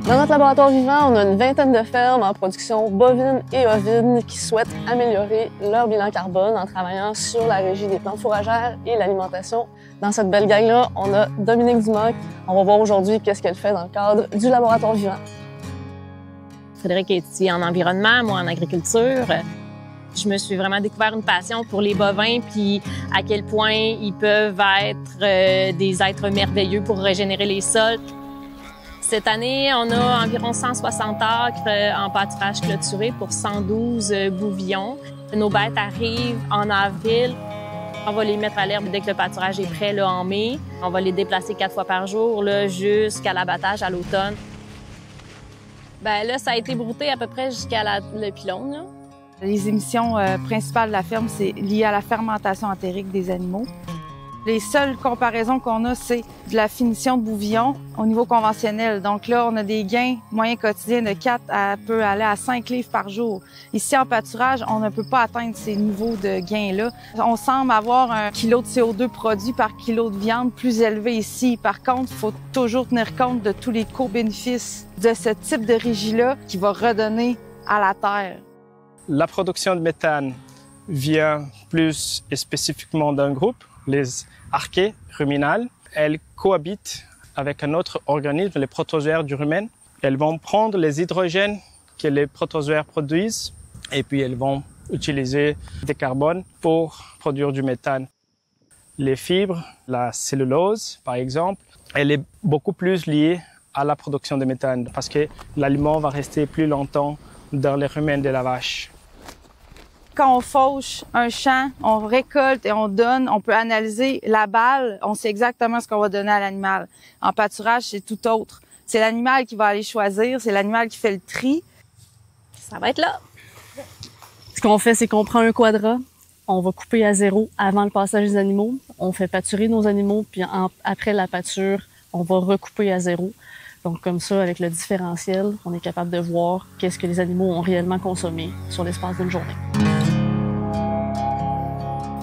Dans notre laboratoire vivant, on a une vingtaine de fermes en production bovine et ovine qui souhaitent améliorer leur bilan carbone en travaillant sur la régie des plantes fourragères et l'alimentation. Dans cette belle gang-là, on a Dominique Dumoc. On va voir aujourd'hui qu'est-ce qu'elle fait dans le cadre du laboratoire vivant. Frédéric est ici en environnement, moi en agriculture. Je me suis vraiment découvert une passion pour les bovins, puis à quel point ils peuvent être des êtres merveilleux pour régénérer les sols. Cette année, on a environ 160 acres en pâturage clôturé pour 112 bouvillons. Nos bêtes arrivent en avril. On va les mettre à l'herbe dès que le pâturage est prêt là, en mai. On va les déplacer 4 fois par jour là, jusqu'à l'abattage à l'automne. Bien là, ça a été brouté à peu près jusqu'à le pylône. Là. Les émissions principales de la ferme, c'est lié à la fermentation entérique des animaux. Les seules comparaisons qu'on a, c'est de la finition de bouvillon au niveau conventionnel. Donc là, on a des gains moyens quotidiens de 4 à peut aller à 5 livres par jour. Ici, en pâturage, on ne peut pas atteindre ces niveaux de gains-là. On semble avoir un kilo de CO2 produit par kilo de viande plus élevé ici. Par contre, il faut toujours tenir compte de tous les co-bénéfices de ce type de régie-là qui va redonner à la terre. La production de méthane vient plus spécifiquement d'un groupe, les archées ruminales. Elles cohabitent avec un autre organisme, les protozoaires du rumen. Elles vont prendre les hydrogènes que les protozoaires produisent et puis elles vont utiliser des carbones pour produire du méthane. Les fibres, la cellulose par exemple, elle est beaucoup plus liée à la production de méthane parce que l'aliment va rester plus longtemps dans les rumens de la vache. Quand on fauche un champ, on récolte et on donne, on peut analyser la balle, on sait exactement ce qu'on va donner à l'animal. En pâturage, c'est tout autre. C'est l'animal qui va aller choisir, c'est l'animal qui fait le tri. Ça va être là. Ce qu'on fait, c'est qu'on prend un quadrat, on va couper à zéro avant le passage des animaux, on fait pâturer nos animaux, puis après la pâture, on va recouper à zéro. Donc comme ça, avec le différentiel, on est capable de voir qu'est-ce que les animaux ont réellement consommé sur l'espace d'une journée.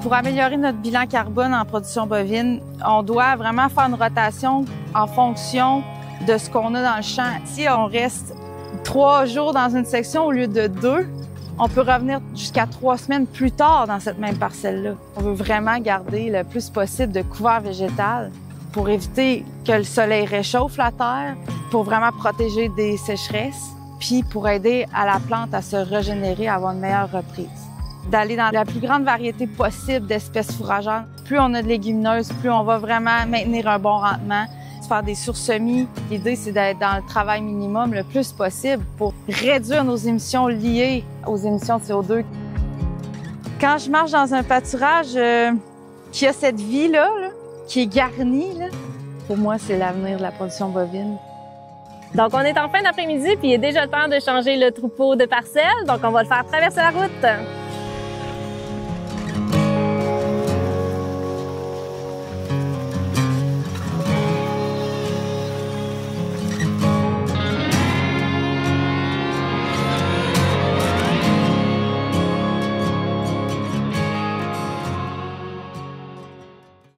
Pour améliorer notre bilan carbone en production bovine, on doit vraiment faire une rotation en fonction de ce qu'on a dans le champ. Si on reste 3 jours dans une section au lieu de 2, on peut revenir jusqu'à 3 semaines plus tard dans cette même parcelle-là. On veut vraiment garder le plus possible de couvert végétal pour éviter que le soleil réchauffe la terre, pour vraiment protéger des sécheresses, puis pour aider à la plante à se régénérer, à avoir une meilleure reprise. D'aller dans la plus grande variété possible d'espèces fourragères. Plus on a de légumineuses, plus on va vraiment maintenir un bon rendement. Faire des sursemis, l'idée c'est d'être dans le travail minimum le plus possible pour réduire nos émissions liées aux émissions de CO2. Quand je marche dans un pâturage qui a cette vie-là, qui est garnie, pour moi c'est l'avenir de la production bovine. Donc, on est en fin d'après-midi, puis il est déjà le temps de changer le troupeau de parcelles. Donc, on va le faire traverser la route.